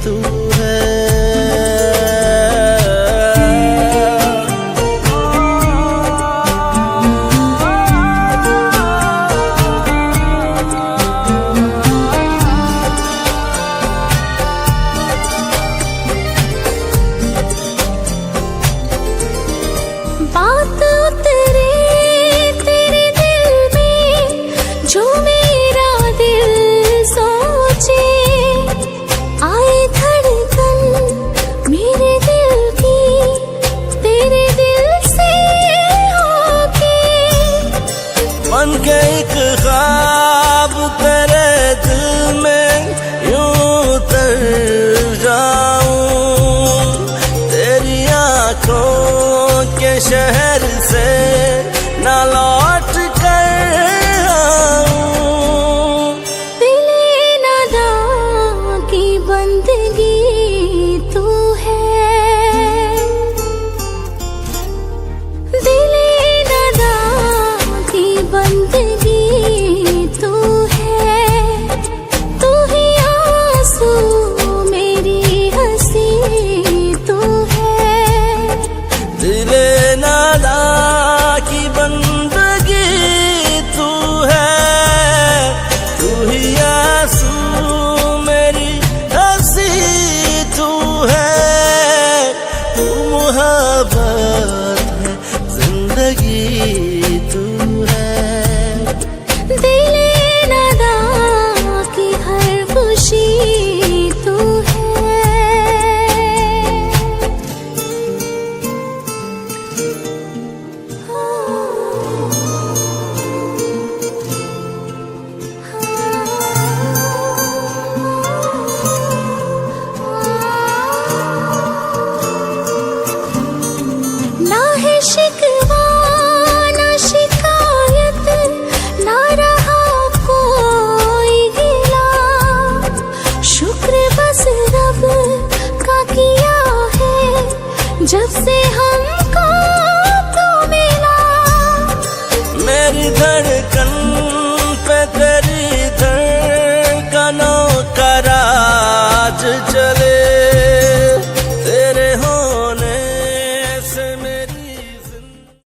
तू है। बात उतरे तेरे दिल में जो मेरा दिल सोचे, आए धड़कन मेरे दिल की तेरे दिल से होके। बन के एक ख्वाब तेरे दिल में यूं तर जाऊं, तेरी आंखों के शहर से ना लौट कर आऊं। दिले नादा की बंदगी तू है, दिले नादा की बंदगी तू है। तू ही आंसू मेरी हंसी तू है। दिले नादा की बंदगी तू है, तू ही आंसू मेरी हंसी तू है। तू मोहब्बत है जिंदगी तू है। दिले नादा की हर खुशी तू है। ना है शिकवा